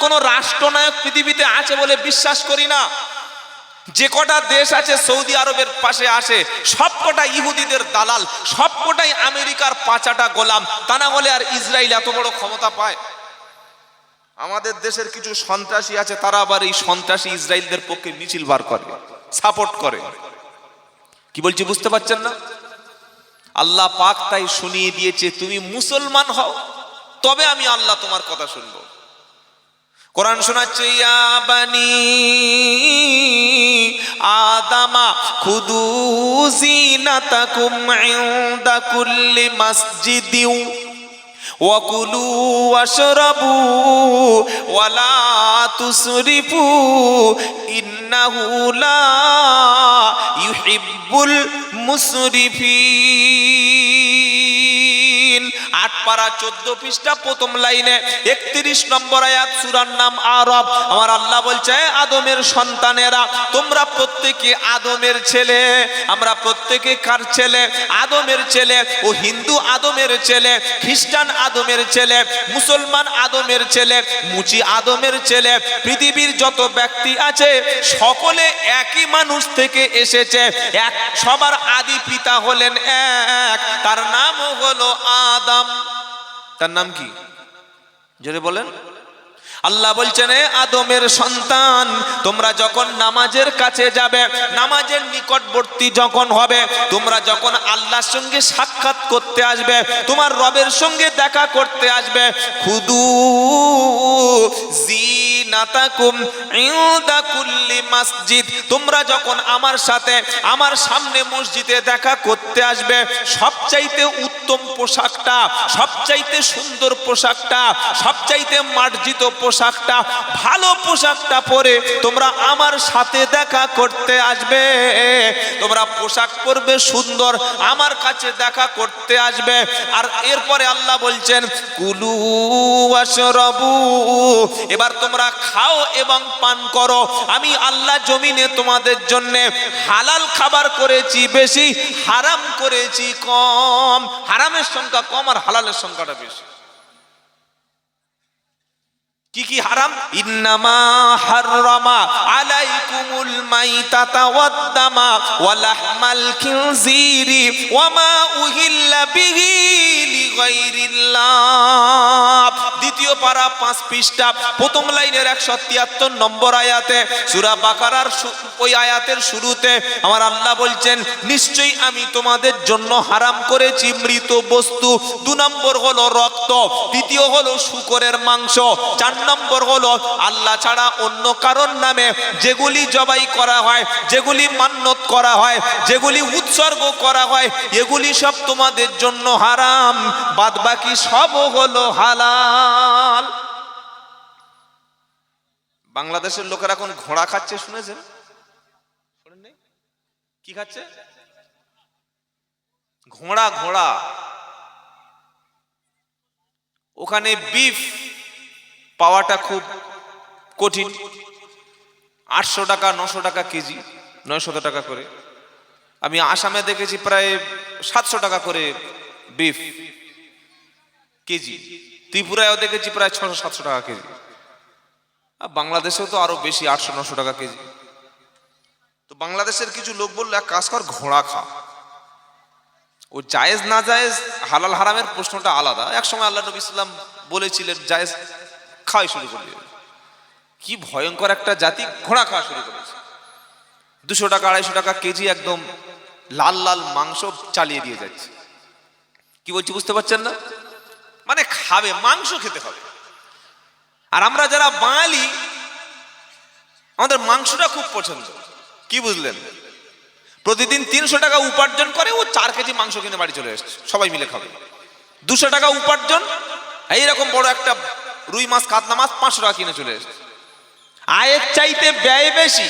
কোনো রাষ্ট্রনায়ক পৃথিবীতে আছে বলে বিশ্বাস করি না। যে কটা দেশ আছে সৌদি আরবের পাশে আসে সব কটা ইহুদিদের দালাল, সব কটাই আমেরিকার পাঁচাটা গোলাম। তা না হলে আর ইসরায়েল এত বড় ক্ষমতা পায়? আমাদের দেশের কিছু সন্ত্রাসী আছে, তারা আবার এই সন্ত্রাসী ইসরায়েলদের পক্ষে মিছিল বার করে, সাপোর্ট করে। কি বলছি বুঝতে পারছেন না? আল্লাহ পাক তাই শুনিয়ে দিয়েছে, তুমি মুসলমান হও তবে আমি আল্লাহ তোমার কথা শুনবো। কোরআন শোনাচ্ছে, ইয়া বানি আদামা খুদু জিনাতাকুম ইনদা কুল্লি মাসজিদিন ওয়া কুলু ওয়াশরাবু ওয়া লা তুসরিফু ইন্নাহু লা ইউহিব্বুল মুসরিফিন। 8 পারা 14 পৃষ্ঠা প্রথম লাইনে 31 নম্বর আয়াত, সূরার নাম আরাফ। আমার আল্লাহ বলছে, আদমের সন্তানেরা, তোমরা প্রত্যেকে আদমের ছেলে। আমরা প্রত্যেকে কার ছেলে? আদমের ছেলে। ও হিন্দু আদমের ছেলে, খ্রিস্টান আদমের ছেলে, মুসলমান আদমের ছেলে, মুচি আদমের ছেলে। পৃথিবীর যত ব্যক্তি আছে সকলে একই মানুষ থেকে এসেছে। এক, সবার আদি পিতা হলেন এক, তার নাম হলো আদম। তার নাম কি? জোরে বলেন। আল্লাহ বলছেন, আদমের সন্তান, তোমরা যখন নামাজের কাছে যাবে, নামাজের নিকটবর্তী যখন হবে, তোমরা যখন আল্লাহর সঙ্গে সাক্ষাৎ করতে আসবে, তোমার রবের সঙ্গে দেখা করতে আসবে, খুদু জিনাতাকুম ইনদা কুল্লি মসজিদ, তোমরা যখন আমার সাথে আমার সামনে মসজিদে দেখা করতে আসবে, সবচাইতে উত্তম পোশাকটা, সবচাইতে সুন্দর পোশাকটা, সবচাইতে মার্জিত পোশাকটা, ভালো পোশাকটা পরে তোমরা আমার সাথে দেখা করতে আসবে। তোমরা পোশাক পরবে সুন্দর, আমার কাছে দেখা করতে আসবে। আর এরপরে আল্লাহ বলছেন, কুলু ওয়াশরাবু, এবার তোমরা খাও এবং পান করো। আমি আল্লাহ জমিনে তোমাদের জন্য হালাল খাবার করেছি বেশি, হারাম করেছি কম। হারামের সংখ্যা কম আর হালালের সংখ্যাটা বেশি। কি কি হারাম? ইন্নামা হাররামা আলাইকুমুল মাইতাতা ওয়াদ-দামা ওয়া লাহমাল খিনজিরি ওয়া মা উহিল্লা বিহি লিগাইরিল্লাহ। দ্বিতীয় পারা 5 পৃষ্ঠা প্রথম লাইনের 173 নম্বর আয়াতে, সূরা বাকারার ওই আয়াতের শুরুতে আমার আল্লাহ বলছেন, নিশ্চয়ই আমি তোমাদের জন্য হারাম করেছি মৃত বস্তু। 2 নম্বর হলো রক্ত, তৃতীয় হলো শূকরের মাংস, 4 নম্বর হলো আল্লাহ ছাড়া অন্য কারণ নামে যেগুলি জবাই করা হয়, যেগুলি মান্নত করা হয়, যেগুলি উৎসর্গ করা হয়, এগুলি সব তোমাদের জন্য হারাম, বাদ বাকি সব হলো হালাল। বাংলাদেশের লোকেরা এখন ঘোড়া খাচ্ছে, শুনেছেন? কি খাচ্ছে? ঘোড়া। ঘোড়া ওখানে বিফ পাওয়াটা খুব কঠিন। 800 টাকা 900 টাকা কেজি, 900 টাকা করে। আমি আসামে দেখেছি প্রায় 700 টাকা করে বিফ কেজি, ত্রিপুরায়ও দেখেছি প্রায় 600-700 টাকা কেজি। বাংলাদেশেও তো আরো বেশি, 800-900 টাকা কেজি। তো বাংলাদেশের কিছু লোক বললো, এক কাজ কর, ঘোড়া খা। ও জায়েজ না জায়েজ, হালাল হারামের প্রশ্নটা আলাদা। এক সময় আল্লাহ নবী সাল্লাল্লাহু আলাইহি ওয়াসাল্লাম বলেছিলেন জায়েজ, খাওয়াই শুরু করবে। কি ভয়ঙ্কর একটা জাতি, ঘোড়া খাওয়া শুরু করেছে। 200 টাকা 250 টাকা কেজি একদম লাল লাল মাংস চালিয়ে দিয়ে যাচ্ছে। কি বলছি বুঝতে পারছেন না? মানে খাবে, মাংস খেতে হবে। আর আমরা যারা বাঙালি, আমাদের মাংসটা খুব পছন্দ। কি বুঝলেন? প্রতিদিন 300 টাকা উপার্জন করে, ও 4 কেজি মাংস কিনে বাড়ি চলে এসছে, সবাই মিলে খাবে। 200 টাকা উপার্জন, এইরকম বড় একটা রুই মাছ, কাতলা মাছ 500 টাকা কিনে চলে এসছে। আয়ের চাইতে ব্যয় বেশি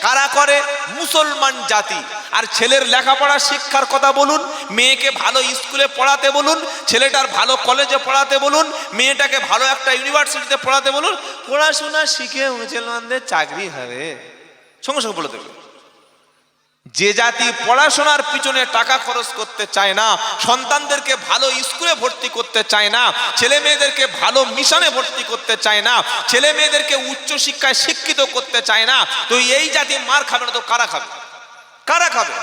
কারা করে? মুসলমান জাতি। আর ছেলের লেখাপড়া শিক্ষার কথা বলুন, মেয়েকে ভালো স্কুলে পড়াতে বলুন, ছেলেটার ভালো কলেজে পড়াতে বলুন, মেয়েটাকে ভালো একটা ইউনিভার্সিটিতে পড়াতে বলুন, পড়াশোনা শিখে মুসলমানদের চাকরি হবে, সঙ্গে সঙ্গে বলে দেবে। যে জাতি পড়াশোনার পিছনে টাকা খরচ করতে চায় না, সন্তানদেরকে ভালো স্কুলে ভর্তি করতে চায় না, ছেলে মেয়েদেরকে ভালো মিশনে ভর্তি করতে চায় না, ছেলে মেয়েদেরকে উচ্চ শিক্ষায় শিক্ষিত করতে চায় না, তো এই জাতি মার খাবে না তো কারা খাবে? কারা খাবে?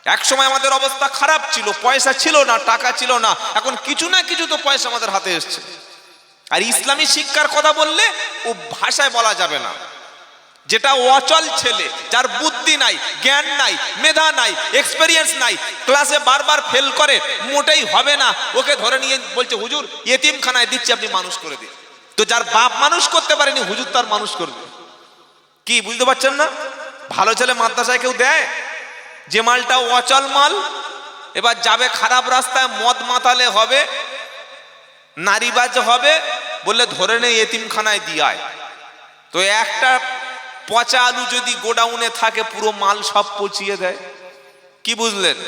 এক সময় আমাদের অবস্থা খারাপ ছিল, পয়সা ছিল না, টাকা ছিল না, এখন কিছু না কিছু তো পয়সা আমাদের হাতে এসছে। আর ইসলামী শিক্ষার কথা বললে ও ভাষায় বলা যাবে না। যেটা অচল ছেলে, যার বুদ্ধি নাই, জ্ঞান নাই, মেধা নাই, এক্সপেরিয়েন্স নাই, ক্লাসে বারবার ফেল করে, মোটেই হবে না, ওকে ধরে নিয়ে বলছে হুজুর এতিমখানায় দিচ্ছি, আপনি মানুষ করে দিন। তো যার বাপ মানুষ করতে পারেনি, হুজুর তার মানুষ করবে কি? বুঝতে পারছেন না? ভালো ছেলে মাদ্রাসায় কেউ দেয়? যে মালটা অচল মাল, এবার যাবে খারাপ রাস্তায়, মদ মাতালে হবে, নারীবাজ হবে, বললে ধরে নেই এতিমখানায় দিয়ায়। তো একটা পচা আলু যদি গোডাউনে থাকে, পুরো মাল সব পচিয়ে দেয়। কি বুঝলেন?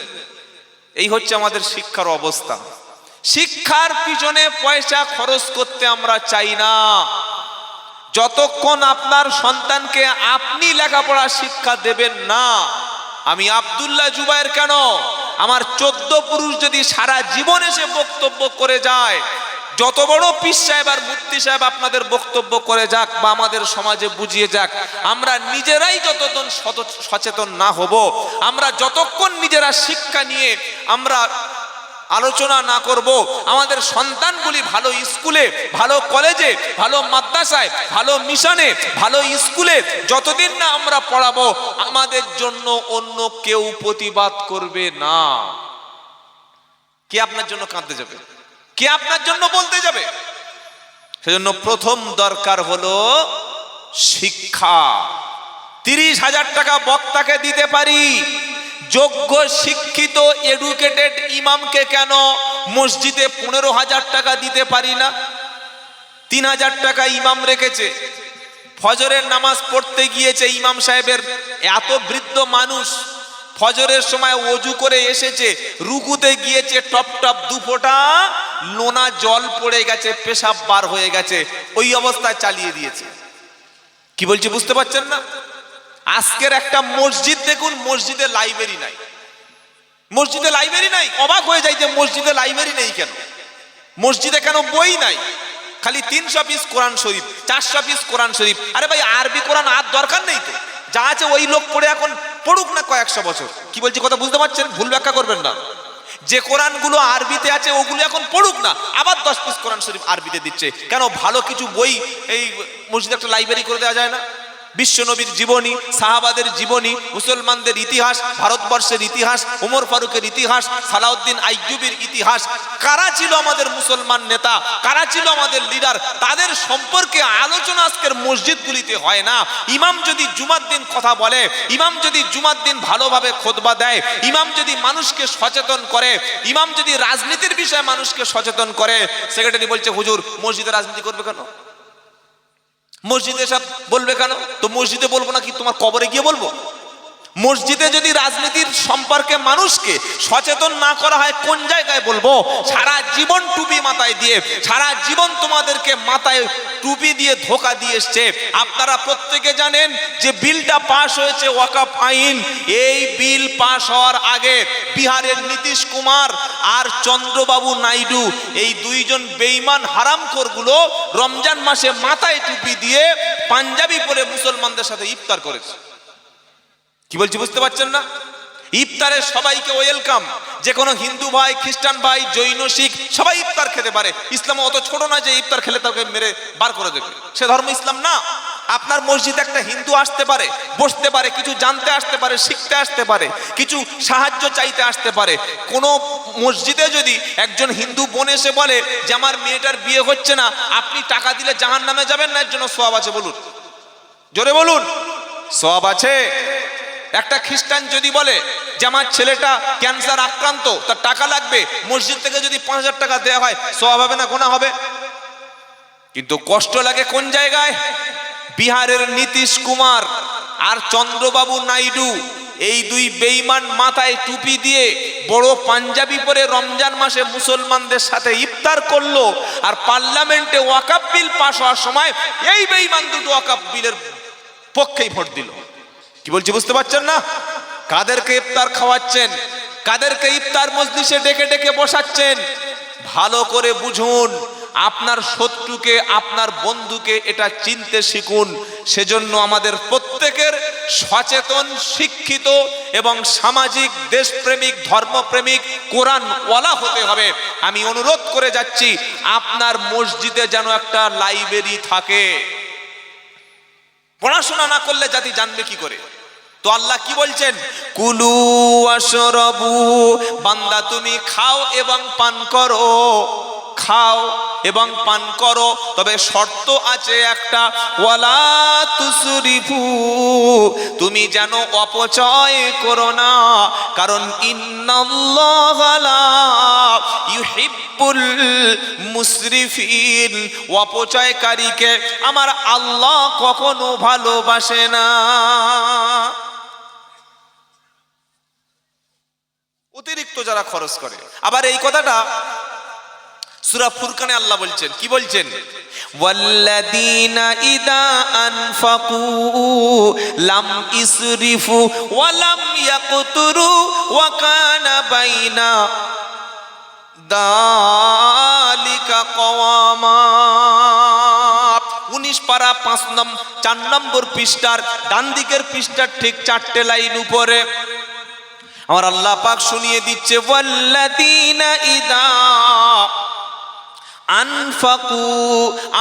এই হচ্ছে আমাদের শিক্ষার অবস্থা। শিক্ষার পিছনে পয়সা খরচ করতে আমরা চাই না। যতক্ষণ আপনার সন্তানকে আপনি লেখাপড়া শিক্ষা দেবেন না, আমি আব্দুল্লাহ জুবায়ের কেন, আমার 14 পুরুষ যদি সারা জীবন এসে বক্তব্য করে যায়, যত বড় পীর সাহেব আর মুফতি সাহেব আপনাদের বক্তব্য করে যাক বা আমাদের সমাজে বুঝিয়ে যাক, আমরা নিজেরাই যতক্ষণ সচেতন না হব, আমরা যতক্ষণ নিজেরা শিক্ষা নিয়ে আমরা আলোচনা না করব, আমাদের সন্তানগুলি ভালো স্কুলে, ভালো কলেজে, ভালো মাদ্রাসায়, ভালো মিশনে, ভালো স্কুলে যতদিন না আমরা পড়াবো, আমাদের জন্য অন্য কেউ প্রতিবাদ করবে না। কে আপনার জন্য কাঁদতে যাবে? কে আপনার জন্য বলতে যাবে? সেজন্য প্রথম দরকার হলো শিক্ষা। 30,000 টাকা বক্তাকে দিতে পারি, যোগ্য শিক্ষিত এডুকেটেড ইমামকে কেন মসজিদে 15,000 টাকা দিতে পারি না? 3,000 টাকা ইমাম রেখেছে, ফজরের নামাজ পড়তে গিয়েছে, ইমাম সাহেবের এত বৃদ্ধ মানুষ, ফজরের সময় ওযু করে এসেছে, রুকুতে গিয়েছে, টপ টপ 2 ফোঁটা লোনা জল পড়ে গেছে, পেশাব বার হয়ে গেছে, ওই অবস্থায় চালিয়ে দিয়েছে। কি বলছি বুঝতে পারছেন না? আজকের একটা মসজিদ দেখুন, মসজিদে লাইব্রেরি নাই। মসজিদে লাইব্রেরি নাই, অবাক হয়ে যায় যে মসজিদে লাইব্রেরি নেই কেন, মসজিদে কেন বই নাই, খালি 300 পিস কোরআন শরীফ, 400 পিস কোরআন শরীফ। আরে ভাই, আরবি কোরআন আর দরকার নেই তো, যা আছে ওই লোক পড়ে এখন পড়ুক না কয়েকশো বছর। কি বলছি কথা বুঝতে পারছেন? ভুল ব্যাখ্যা করবেন না। যে কোরআনগুলো আরবিতে আছে ওগুলো এখন পড়ুক না, আবার 10 পিস কোরআন শরীফ আরবিতে দিচ্ছে কেন? ভালো কিছু বই এই মসজিদে একটা লাইব্রেরি করে দেওয়া যায় না? বিশ্বনবীর জীবনী, সাহাবাদের জীবনী, মুসলমানদের ইতিহাস, ভারতবর্ষের ইতিহাস, ওমর ফারুকের ইতিহাস, সালাউদ্দিন আইয়ুবের ইতিহাস, কারা ছিল আমাদের মুসলমান নেতা, কারা ছিল আমাদের লিডার, তাদের সম্পর্কে আলোচনা আজকের মসজিদগুলিতে হয় না। ইমাম যদি জুমার দিন কথা বলে, ইমাম যদি জুমার দিন ভালোভাবে খুতবা দেয়, ইমাম যদি মানুষকে সচেতন করে, ইমাম যদি রাজনীতির বিষয়ে মানুষকে সচেতন করে, সেক্রেটারি বলছে হুজুর মসজিদে রাজনীতি করবে কেন, মসজিদে সব বলবে কেন? তো মসজিদে বলবো না কি তোমার কবরে গিয়ে বলবো? মসজিদে যদি রাজনীতির সম্পর্কে মানুষকে সচেতন না করা হয়, কোন জায়গায় বলবো? সারা জীবন টুপি মাথায় দিয়ে, সারা জীবন তোমাদেরকে মাথায় টুপি দিয়ে ধোকা দিয়ে এসছে। আপনারা প্রত্যেকে জানেন যে বিলটা পাশ হয়েছে ওয়াকফ আইন। এই বিল পাশ হওয়ার আগে বিহারের নীতিশ কুমার আর চন্দ্রবাবু নাইডু, এই দুইজন বেঈমান হারামখোরগুলো রমজান মাসে মাথায় টুপি দিয়ে পাঞ্জাবি পরে মুসলমানদের সাথে ইফতার করেছে। কি বলছি বুঝতে পারছেন না? ইফতারে সবাইকে ওয়েলকাম, যে কোনো হিন্দু ভাই, খ্রিস্টান ভাই, জৈন, শিখ সবাই ইফতার খেতে পারে। ইসলাম অত ছোট না যে ইফতার খেলে তাকে মেরে বার করে দেবে, সে ধর্ম ইসলাম না। আপনার মসজিদে একটা হিন্দু আসতে পারে, বসতে পারে, কিছু জানতে আসতে পারে, শিখতে আসতে পারে, কিছু সাহায্য চাইতে আসতে পারে। কোনো মসজিদে যদি একজন হিন্দু বোন এসে বলে যে আমার মেয়েটার বিয়ে হচ্ছে না, আপনি টাকা দিলে জাহান্নামে যাবেন না? এর জন্য সওয়াব আছে? বলুন, জোরে বলুন, সওয়াব আছে। একটা খ্রিস্টান যদি বলে যে আমার ছেলেটা ক্যান্সার আক্রান্ত, তার টাকা লাগবে, মসজিদ থেকে যদি 5,000 টাকা দেওয়া হয়, সওয়াব হবে না গুনাহ হবে? কিন্তু কষ্ট লাগে কোন জায়গায়? বিহারের নীতিশ কুমার আর চন্দ্রবাবু নাইডু, এই দুই বেঈমান মাথায় টুপি দিয়ে বড় পাঞ্জাবি পরে রমজান মাসে মুসলমানদের সাথে ইফতার করলো, আর পার্লামেন্টে ওয়াকফ বিল পাস হওয়ার সময় এই বেঈমান দুটো ওয়াকফ বিলের পক্ষেই ভোট দিল। কি বলছি বুঝতে পারছেন না? কাদেরকে ইফতার খাওয়াচ্ছেন, কাদেরকে ইফতার মজলিসে ডেকে ডেকে বসাচ্ছেন, ভালো করে বুঝুন। আপনার শত্রুকে, আপনার বন্ধুকে এটা চিনতে শিখুন। সেজন্য আমাদের প্রত্যেকের সচেতন, শিক্ষিত এবং সামাজিক, দেশপ্রেমিক, ধর্মপ্রেমিক, কোরআনওয়ালা হতে হবে। আমি অনুরোধ করে যাচ্ছি, আপনার মসজিদে যেন একটা লাইব্রেরি থাকে। পড়াশোনা না করলে জাতি জানবে কি করে? তো আল্লাহ কি বলছেন? কুলু ওয়াশরাবু, বান্দা তুমি খাও এবং পান করো, খাও এবং পান করো, তবে শর্ত আছে একটা, ওয়ালা তুসরিফু, তুমি যেন অপচয় করো না, কারণ ইন্নাল্লাহা লা ইউহিব্বুল মুসরিফিন, অপচয়কারীকে আমার আল্লাহ কখনো ভালোবাসে না। অতিরিক্ত যারা খরচ করে। আবার এই কথাটা সূরা ফুরকানে আল্লাহ বলছেন, কি বলছেন? ওয়াল্লাযীনা ইযা আনফাকু লাম ইসরিফু ওয়া লাম ইয়াকতুরু ওয়া কানা বাইনা দালিকা কওয়ামা। 19 পারা 4 নম্বর পৃষ্ঠার ডান দিকের পৃষ্ঠার ঠিক 4টে লাইন উপরে আমার আল্লাহ পাক শুনিয়ে দিচ্ছে, ওয়াল্লাযীনা ইযা আনফাকু,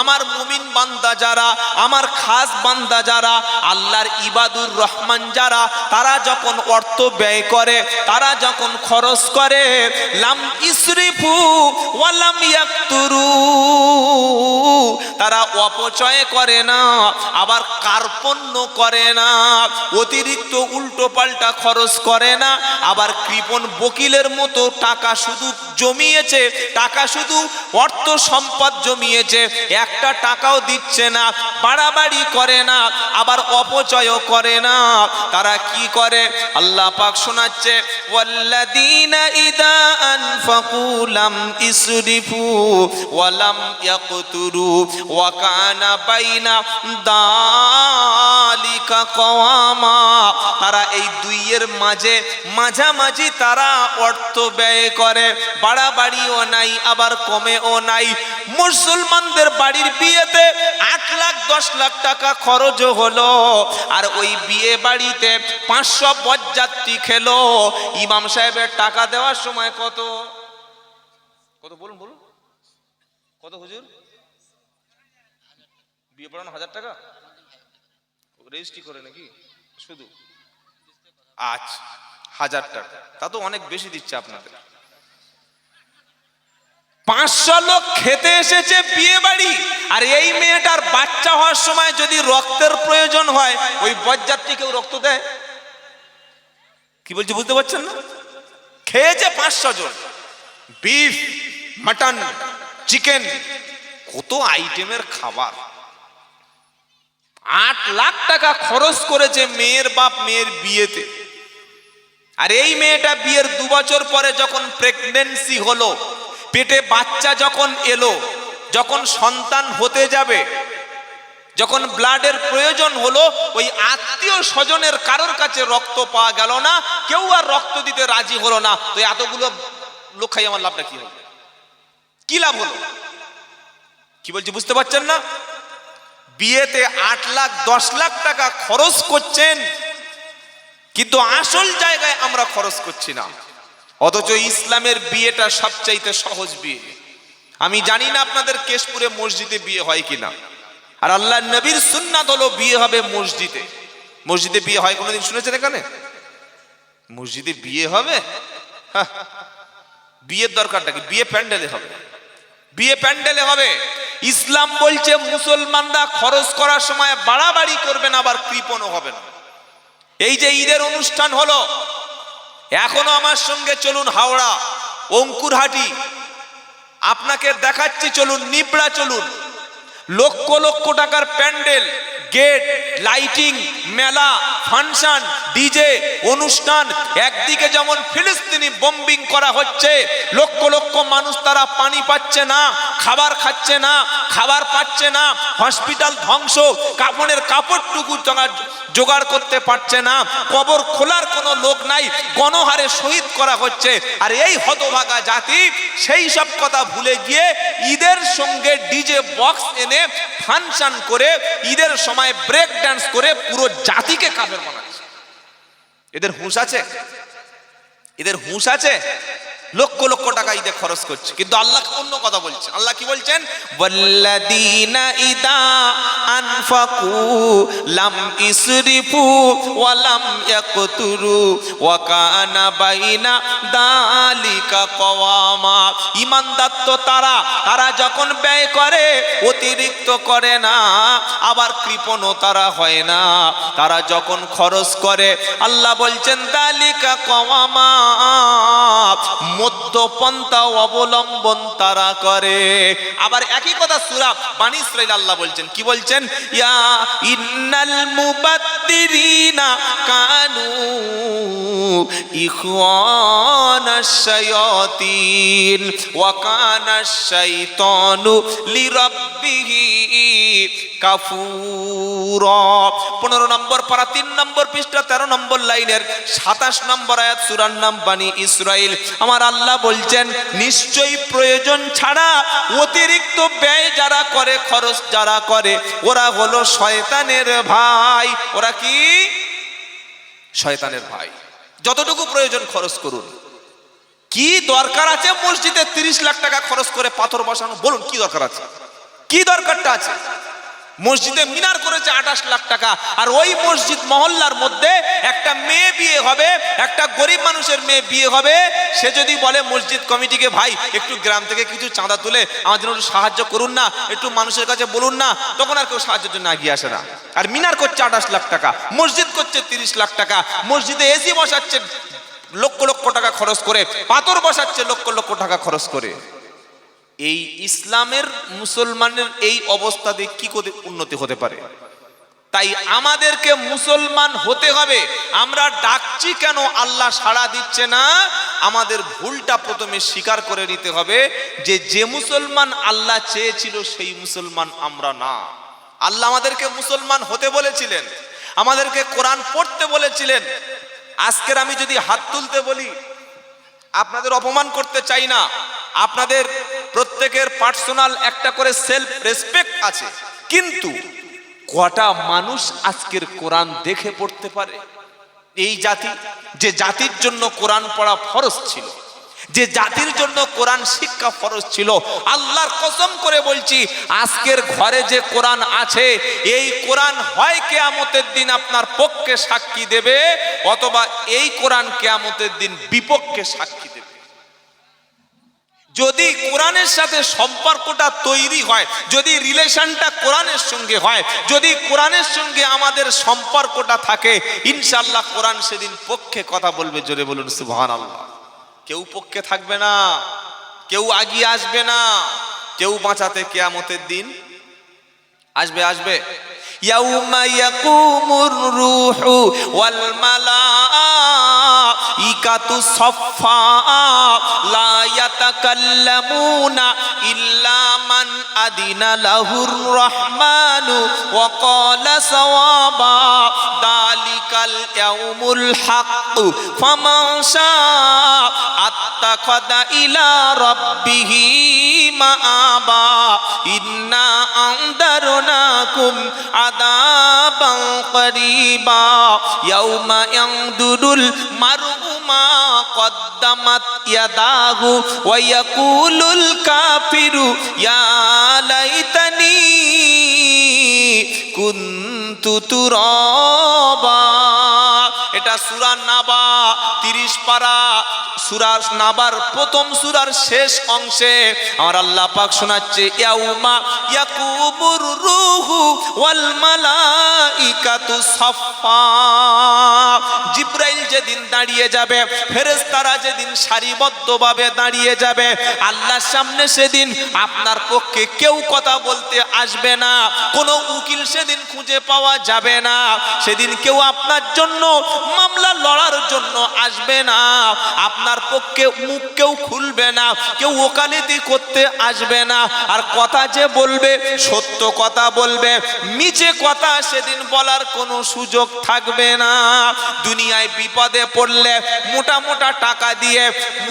আমার মুমিন বান্দা যারা, আমার খাস বান্দা যারা, আল্লাহর ইবাদুর রহমান যারা, তারা যখন অর্থ ব্যয় করে, তারা যখন খরচ করে, লাম ইসরিফু ওয়া লাম ইয়াকতুরু, তারা অপচয় করে না, আবার কার্পণ্য করে না, অতিরিক্ত উল্টো পাল্টা খরচ করে না, আবার কৃপণ বকিলের মতো টাকা শুধু জমিয়েছে, টাকা শুধু অর্থ সম্পদ জমিয়েছে, একটা টাকাও দিচ্ছে না, বাড়াবাড়ি করে না, আবার অপচয়ও করে না। তারা কি করে? আল্লাহ পাক শোনাচ্ছে, ওয়াল্লাযীনা ইযা আনফাকু লাম ইসরিফু ওয়া লাম ইয়াকতুরু ওয়া কানা বাইনা দালিকা কওয়ামা, তারা এই দুইয়ের মাঝামাঝি তারা অর্থ ব্যয় করে, বাড়াবাড়িও নাই আবার কমেও নাই। মুসলমানদের বাড়ির বিয়েতে 8 লাখ 10 লাখ টাকা খরচ হলো, আর ওই বিয়ে বাড়িতে 500 বরযাত্রী খেলো। ইমাম সাহেবের টাকা দেওয়ার সময় কত বলুন বলুন, কত হুজুর? বিয়ে পড়ানো 1000 টাকা রেজিস্ট্রি করে নাকি? শুধু আচ্ছা 1000 টাকা, তা তো অনেক বেশি দিচ্ছে আপনাদের। 500 লোক খেতে এসেছে বিয়ে বাড়ি, আর এই মেয়েটার বাচ্চা হওয়ার সময় যদি রক্তের প্রয়োজন হয়, ওই বরযাত্রী কেউ রক্ত দেয়? কি বলছি বুঝতে পারছেন না? খেয়েছে 500 জন, বিফ, মাটন, চিকেন, কত আইটেমের খাবার। 8 লাখ টাকা খরচ করেছে মেয়ের বাপ মেয়ের বিয়েতে। আর এই মেয়েটা বিয়ের 2 বছর পরে যখন প্রেগন্যান্সি হলো, পেটে বাচ্চা যখন এলো, যখন সন্তান হতে যাবে, যখন ব্লাডের প্রয়োজন হলো, ওই আত্মীয় স্বজনের কারোর কাছে রক্ত পাওয়া গেল না, কেউ আর রক্ত দিতে রাজি হলো না। তো এতগুলো লোক খাই আমার লাভটা কি হলো? কি লাভ হলো? কি বলছি বুঝতে পারছেন না? বিয়েতে 8 লাখ 10 লাখ টাকা খরচ করছেন, কিন্তু আসল জায়গায় আমরা খরচ করছি না। অথচ ইসলামের বিয়েটা সবচাইতে সহজ বিয়ে। আমি জানি না আপনাদের কেশপুরে মসজিদে বিয়ে হয় কিনা, আর আল্লাহর নবীর সুন্নাত হলো বিয়ে হবে মসজিদে। মসজিদে বিয়ে হয় কোনোদিন শুনেছেন এখানে? মসজিদে বিয়ে হবে? বিয়ের দরকারটা কি? বিয়ে প্যান্ডেলে হবে, বিয়ে প্যান্ডেলে হবে। ইসলাম বলছে মুসলমানরা খরচ করার সময় বাড়াবাড়ি করবে না, আবার কৃপণও হবে না। এই যে ঈদের অনুষ্ঠান হলো, এখনো আমার সঙ্গে চলুন হাওড়া অঙ্কুরহাটি, আপনাকে দেখাচ্ছি, চলুন নিবড়া, চলুন। লক্ষ লক্ষ টাকার প্যান্ডেল, গেট, লাইটিং, মেলা, ফাংশন, ডিজে, অনুষ্ঠান। একদিকে যেমন ফিলিস্তিনি বোম্বিং করা হচ্ছে, লক্ষ লক্ষ মানুষ তারা পানি পাচ্ছে না, খাবার খাচ্ছে না, খাবার পাচ্ছে না, হসপিটাল ধ্বংস, কাফনের কাপড়টুকু জোগাড় করতে পারছে না, কবর খোলার কোনো লোক নাই, গণহারে শহীদ করা হচ্ছে। আর এই হতভাগা জাতি সেই সব কথা ভুলে গিয়ে ঈদের সঙ্গে ডিজে বক্স এনে ফাংশন করে ঈদের সময় ব্রেক ডান্স করে পুরো জাতিকে কাফের বানাচ্ছে। এদের হুঁশ আছে? এদের হুঁশ আছে? লক্ষ লক্ষ টাকা ঈদে খরচ করছে, কিন্তু আল্লাহ অন্য কথা বলছে। আল্লাহ কি বলছেন? ওয়াল্লাযীনা ইযা আনফাকু লাম ইসরিফু ওয়া লাম ইয়াকতুরু ওয়া কানা বাইনা যালিকা কওয়ামা। ঈমানদার তো তারা যখন ব্যয় করে অতিরিক্ত করে না, আবার কৃপণও তারা হয় না। তারা যখন খরচ করে আল্লাহ বলছেন যালিকা কওয়ামা, মধ্যপন্থা অবলম্বন তারা করে। আবার একই কথা সূরা বনী ইসরাঈল আল্লাহ বলছেন, কি বলছেন? ইয়া ইন্নাল মুবাদ্দিরিনা কানু ইখওয়ানাশ শায়াতিন ওয়া কানাশ শাইতানু লিরাব্বিহি কাফুরা। 15 নম্বর পারা 3 নম্বর পৃষ্ঠা 13 নম্বর লাইনের 27 নম্বর আয়াত, সূরার নাম বনী ইসরাঈল। আমার আল্লাহ বলছেন নিশ্চয়ই প্রয়োজন ছাড়া অতিরিক্ত ব্যয় যারা করে, খরচ যারা করে, ওরা হলো শয়তানের ভাই। ওরা কি? শয়তানের ভাই। যতটুকু প্রয়োজন খরচ করুন। কি দরকার আছে মসজিদে 30 লাখ টাকা খরচ করে পাথর বসানো? বলুন কি দরকার আছে? কি দরকারটা আছে? মসজিদে মিনার করেছে 28 লাখ টাকা, আর ওই মসজিদ মহল্লার মধ্যে একটা মেয়ে বিয়ে হবে, একটা গরিব মানুষের মেয়ে বিয়ে হবে, সে যদি বলে মসজিদ কমিটিকে, ভাই একটু গ্রাম থেকে কিছু চাঁদা তুলে আমাদের একটু সাহায্য করুন না, একটু মানুষের কাছে বলুন না, তখন আর কেউ সাহায্যের জন্য এগিয়ে আসে না। আর মিনার করছে 28 লাখ টাকা, মসজিদ করছে 30 লাখ টাকা, মসজিদে এসি বসাচ্ছে লক্ষ লক্ষ টাকা খরচ করে, পাথর বসাচ্ছে লক্ষ লক্ষ টাকা খরচ করে। এই ইসলামের মুসলমানের এই অবস্থাতে কি করে উন্নতি হতে পারে? তাই আমাদেরকে মুসলমান হতে হবে। আমরা ডাকছি কেন আল্লাহ সাড়া দিচ্ছে না? আমাদের ভুলটা প্রথমে স্বীকার করে নিতে হবে যে মুসলমান আল্লাহ চেয়েছিল সেই মুসলমান আমরা না। আল্লাহ আমাদেরকে মুসলমান হতে বলেছিলেন, আমাদেরকে কোরআন পড়তে বলেছিলেন। আজকের আমি যদি হাত তুলতে বলি, আপনাদের অপমান করতে চাই না, আপনাদের প্রত্যেকের পার্সোনাল একটা করে সেলফ রেসপেক্ট আছে, কিন্তু কটা মানুষ আজকের কোরআন দেখে পড়তে পারে? এই জাতি, যে জাতির জন্য কোরআন পড়া ফরজ ছিল, যে জাতির জন্য কোরআন শিক্ষা ফরজ ছিল, আল্লাহর কসম করে বলছি আজকের ঘরে যে কোরআন আছে, এই কোরআন হয় কিয়ামতের দিন আপনার পক্ষে সাক্ষী দেবে, অথবা এই কোরআন কিয়ামতের দিন বিপক্ষে সাক্ষী দেবে। যদি কোরআনের সাথে সম্পর্কটা তৈরি হয়, যদি রিলেশনটা কোরআনের সঙ্গে হয়, যদি কোরআনের সঙ্গে আমাদের সম্পর্কটা থাকে, ইনশাআল্লাহ কোরআন সেদিন পক্ষে কথা বলবে। জোরে বলুন সুবহানাল্লাহ। কেউ পক্ষে থাকবে না, কেউ আগিয়ে আসবে না, কেউ বাঁচাতে কিয়ামতের দিন আসবে। ইয়াউমা ইয়াকুমুর রূহু ওয়াল মালাইকাতু সাফফা লা ইয়াতাকাল্লামুনা ইল্লা মান আদিনা লাহুর রহমানু ওয়া ক্বালা সাওয়াবা যালিকাল ইয়াউমুল হক ফামান শাআ আত্তাখাযা ইলা রাব্বিহি মাআবা ইন্না আনদারনাকুম আযাবান করিবা ইয়াউমা ইয়ানদুরুল মার'উ মা কদ্দামাত ইয়াদাহু ওয়া ইয়াকুলুল কাফিরু ইয়া লাইতানি কুনতু তুরাবা। এটা সূরা নাবা 30 পারা, সূরা নাবার প্রথম সূরার শেষ অংশে আমার আল্লাহ পাক শোনাচ্ছে, ইয়াউমা ইয়াকুমুর রূহু ওয়াল মালাইকাতু সাফফা। জিবরাইল যেদিন দাঁড়িয়ে যাবে, ফেরেশতারা যেদিন সারিবদ্ধভাবে দাঁড়িয়ে যাবে আল্লাহর সামনে, সেদিন আপনার পক্ষে কেউ কথা বলতে আসবে না, কোনো উকিল সেদিন খুঁজে পাওয়া যাবে না, সেদিন কেউ আপনার জন্য মামলা লড়ার জন্য আসবে না, আপনার পক্ষে মুখ কেউ খুলবে না, কেউ ওকালতি করতে আসবে না। আর কথা যে বলবে সত্য কথা বলবে, মিছে কথা সেদিন বলার কোনো সুযোগ থাকবে না। দুনিয়ায় বিপদে পড়লে মোটা মোটা টাকা দিয়ে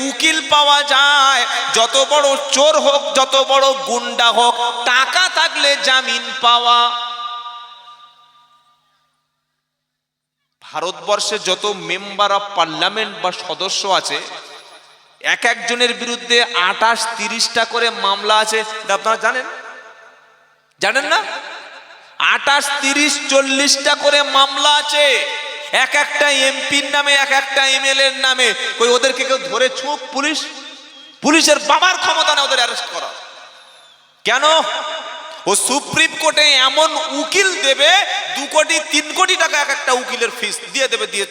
উকিল পাওয়া যায়, যত বড় চোর হোক যত বড় গুন্ডা হোক, টাকা থাকলে জামিন পাওয়া। ভারতবর্ষে যত মেম্বার অফ পার্লামেন্ট বা সদস্য আছে, এক একজনের বিরুদ্ধে 28-30টা করে মামলা আছে। আপনারা জানেন? জানেন না? 28-30-40টা করে মামলা আছে এক একটা এমপির নামে, এক একটা এমএলএ এর নামে। কই ওদেরকে কেউ ধরে ছুঁক? পুলিশের বাবার ক্ষমতা না ওদের অ্যারেস্ট করা। কেন? ও সুপ্রিম কোর্টে এমন উকিল দেবে 2 কোটি 3 কোটি টাকা এক একটা উকিলের ফিস দিয়ে দেবে, দিয়ে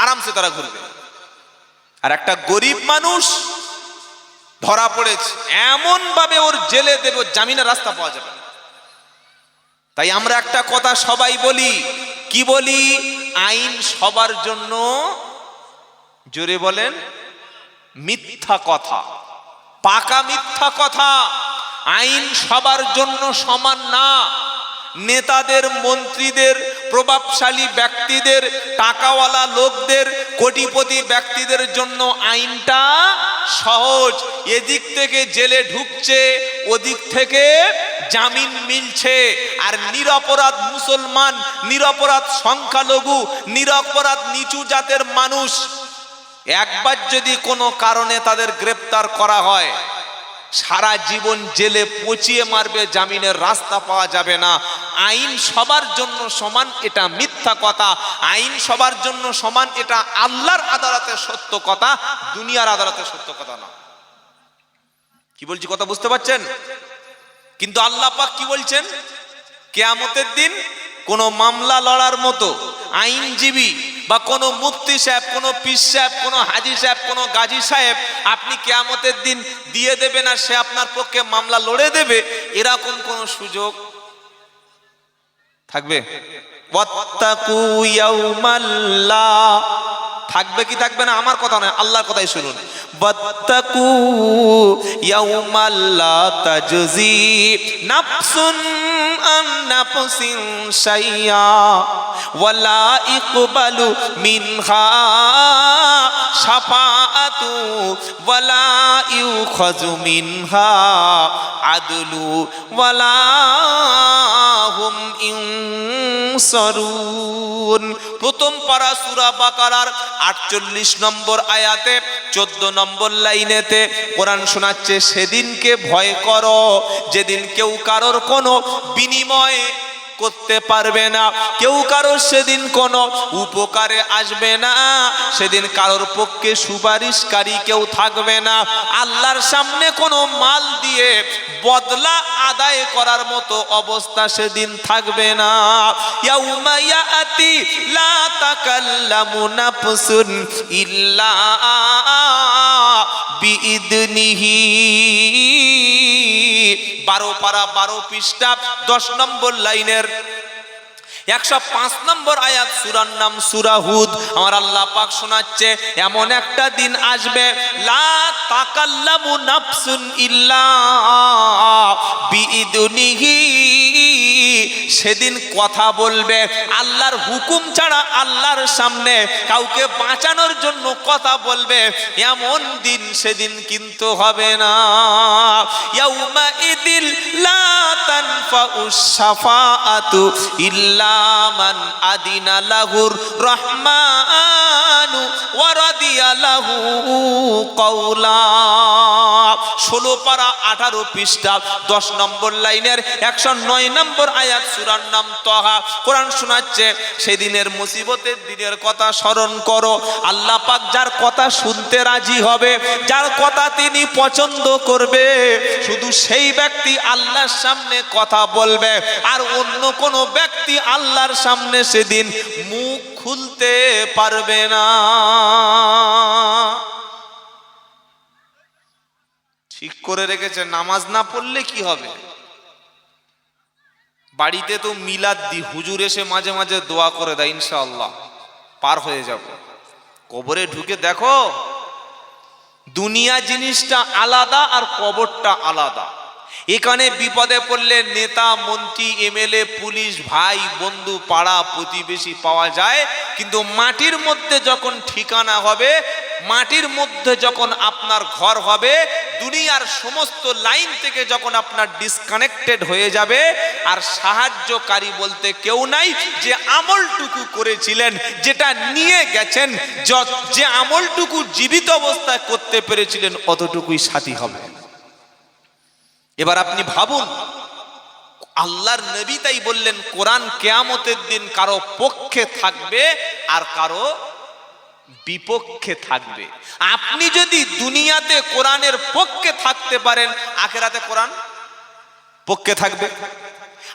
আরামসে তারা ঘুরবে। আর একটা গরিব মানুষ ধরা পড়েছে, এমন ভাবে ওর জেলে দেবে, জামিনের রাস্তা পাওয়া যাবে না। তাই আমরা একটা কথা সবাই বলি, কি বলি? আইন সবার জন্য, জোরে বলেন, মিথ্যা কথা, পাকা মিথ্যা কথা। আইন সবার জন্য সমান না। নেতাদের, মন্ত্রীদের, প্রভাবশালী ব্যক্তিদের, টাকাওয়ালা লোকদের, কোটিপতি ব্যক্তিদের জন্য আইনটা সহজ। এদিক থেকে জেলে ঢুকছে, ওদিক থেকে জামিন মিলছে। আর নিরপরাধ মুসলমান, নিরপরাধ সংখ্যালঘু, নিরপরাধ নিচু জাতের মানুষ, একবার যদি কোনো কারণে তাদের গ্রেপ্তার করা হয়, সারা জীবন জেলে পচিয়ে মারবে, জামিনের রাস্তা পাওয়া যাবে না। আইন সবার জন্য সমান, এটা মিথ্যা কথা। আইন সবার জন্য সমান, এটা আল্লাহর আদালতের সত্য কথা, দুনিয়ার আদালতের সত্য কথা না। কি বলছি কথা বুঝতে পারছেন? কিন্তু আল্লাহ পাক কি বলছেন? কিয়ামতের দিন কোন মামলা লড়ার মতো আইনজীবী বা কোন মুফতি সাহেব, কোন পীর সাহেব, কোন হাজী সাহেব, কোন গাজী সাহেব আপনি কিয়ামতের দিন দিয়ে দেবে না, সে আপনার পক্ষে মামলা লড়ে দেবে, এরকম কোন সুযোগ থাকবে? ওয়াত্তাকু ইয়াউমাল্লা থাকবে কি থাকবে না? আমার কথা নয়, আল্লাহর কথাই শুনুন। ওয়াত্তাকু ইয়াউমাল্লা তাজজি নাফসুন আন নাফসিন শাইয়া ওয়ালা ইকবালু মিনহা শাফাআতু ওয়ালা ইউখাযু মিনহা আদলু ওয়ালা হুম ইনসারুন। প্রথম পারা সূরা বাকারার 48 নম্বর আয়াতে 14 নম্বর লাইনেতে কোরআন শোনাচ্ছে, সেদিনকে ভয় করো যেদিন কেউ কারোর কোনো বিনিময় করতে পারবে না, কেউ কারোর সেদিন কোনো উপকারে আসবে না, সেদিন কারোর পক্ষে সুপারিশকারী কেউ থাকবে না, আল্লাহর সামনে কোনো মাল দিয়ে বদলা আদায় করার মতো অবস্থা সেদিন থাকবে না। ইয়াউমা ইয়াতি লা তাকাল্লামু নাফসুন ইল্লা বিইদনিহি। 12 পারা 12 পৃষ্ঠা 10 নম্বর লাইনের 105 নম্বর আয়াত, সূরার নাম সূরা হুদ। আমার আল্লাহ পাক শোনাচ্ছে, এমন একটা দিন আসবে, লা তাকাল্লামু নাফসুন ইল্লা বিইদনিহি। সেদিন কথা বলবে আল্লাহর হুকুম ছাড়া, আল্লাহর সামনে কাউকে বাঁচানোর জন্য কথা বলবে, এমন দিন সেদিন কিন্তু হবে না। ইয়াউমা ইদিল লা তানফাউশ শাফাআতু ইল্লা মান আদিনা লাহুর রহমানু ওয়া রাদিয়া লাহু কওলা। 16 পারা 18 পৃষ্ঠা 10 নম্বর লাইনের 109 নম্বর আয়াত, সূরার নাম তাহা। কোরআন শোনাচ্ছে, সেদিনের মুসিবতের দিনের কথা স্মরণ করো। আল্লাহ পাক যার কথা শুনতে রাজি হবে, যার কথা তিনি পছন্দ করবে, শুধু সেই ব্যক্তি আল্লাহর সামনে কথা বলবে। আর অন্য কোনো ব্যক্তি আল্লাহর সামনে সেদিন মুখ খুলতে পারবে না। ঠিক করে রেখেছে, নামাজ না পড়লে কি হবে? বাড়িতে তো মিলাদ দি, হুজুর এসে মাঝে মাঝে দোয়া করে দেয়, ইনশাআল্লাহ পার হয়ে যাব। কবরে ঢুকে দেখো দুনিয়া জিনিসটা আলাদা আর কবরটা আলাদা। এখানে বিপদে পড়লে নেতা মন্ত্রী এমএলএ পুলিশ ভাই বন্ধু পাড়া প্রতিবেশী পাওয়া যায়, কিন্তু মাটির মধ্যে যখন ঠিকানা হবে, মাটির মধ্যে যখন আপনার ঘর হবে, দুনিয়ার সমস্ত লাইন থেকে যখন আপনার ডিসকানেক্টেড হয়ে যাবে, আর সাহায্যকারী বলতে কেউ নাই। যে আমলটুকু করেছিলেন, যেটা নিয়ে গেছেন, যে আমলটুকু জীবিত অবস্থায় করতে পেরেছিলেন, অতটুকুই সাথী হবে। এবার আপনি ভাবুন, আল্লাহর নবী তাই বললেন কোরআন কিয়ামতের দিন কারো পক্ষে থাকবে আর কারো বিপক্ষে থাকবে। আপনি যদি দুনিয়াতে কোরআনের পক্ষে থাকতে পারেন, আখিরাতে কোরআন পক্ষে থাকবে।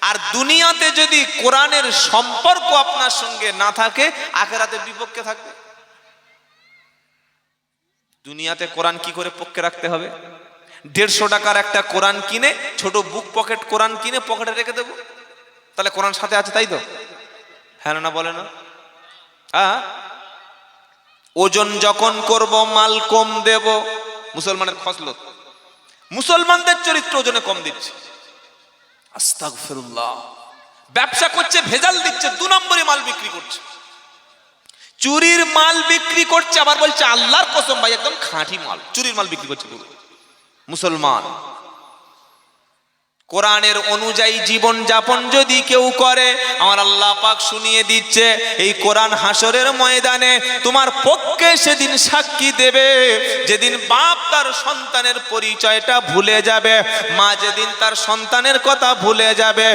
আর দুনিয়াতে যদি কোরআনের সম্পর্ক আপনার সঙ্গে না থাকে, আখিরাতে বিপক্ষে থাকবে। দুনিয়াতে কোরআন কি করে পক্ষে রাখতে হবে? 150 টাকার একটা কোরআন কিনে, ছোট বুক পকেট কোরআন কিনে পকেটে রেখে দেবো, তাহলে কোরআন সাথে আছে, তাই তো? হ্যাঁ না বলে না? হ্যাঁ। ওজন যখন করব মাল কম দেব, মুসলমানের খসলত। মুসলমানদের চরিত্র ওজনে কম দিচ্ছে, আস্তাগফিরুল্লাহ। ব্যবসা করছে, ভেজাল দিচ্ছে, 2 নম্বরে মাল বিক্রি করছে, চুরির মাল বিক্রি করছে, আবার বলছে আল্লাহর কসম ভাই একদম খাঁটি মাল, চুরির মাল বিক্রি করছে মুসলমান। কোরআনের অনুযায়ী জীবন যাপন যদি কেউ করে, আমার আল্লাহ পাক শুনিয়ে দিচ্ছে, এই কোরআন হাসরের ময়দানে তোমার পক্ষে সেদিন সাক্ষী দেবে। যেদিন বাপ তার সন্তানের পরিচয়টা ভুলে যাবে, মা যেদিন তার সন্তানের কথা ভুলে যাবে,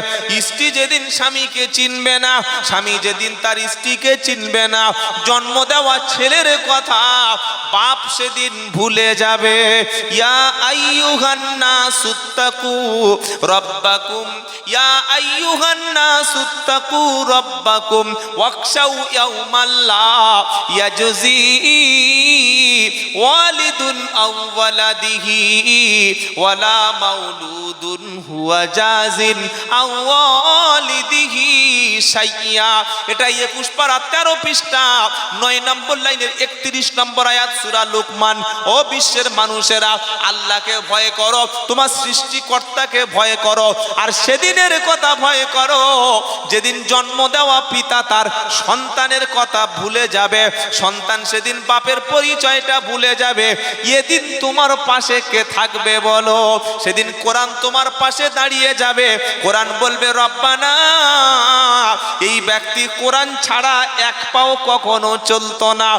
স্ত্রী যেদিন স্বামীকে চিনবে না, স্বামী যেদিন তার স্ত্রীকে চিনবে না, জন্ম দেওয়া ছেলের কথা বাপ সেদিন ভুলে যাবে। ইয়া আইয়ুহান নাসুত্তাকু রব্বাকুম, ইয়া আইয়ুহান নাসুত্তাকু রব্বাকুম ওয়াখশাউ ইয়াউমাল্লা ইয়াজজি ওয়ালিদুন আও ওয়ালাদিহি ওয়ালা মাউলুদুন হুয়া জাজিন আও ওয়ালিদিহি শাইয়া। এটা 21 পারা 13 পৃষ্ঠা 9 নম্বর লাইনের 31 নম্বর আয়াত সূরা লুকমান। ও বিশ্বের মানুষেরা, আল্লাহকে ভয় করো, তোমার সৃষ্টিকর্তাকে ভয় করো, আর সেদিনের কথা ভয় করো যেদিন জন্ম দেওয়া পিতা তার সন্তানের কথা ভুলে যাবে, সন্তান সেদিন বাপের পরিচয়টা ভুলে যাবে। এদিন তোমার পাশে কে থাকবে বলো? সেদিন কোরআন তোমার পাশে দাঁড়িয়ে যাবে। কোরআন বলবে রব্বানা, এই ব্যক্তি কোরআন ছাড়া এক পাও কখনো চলতো না।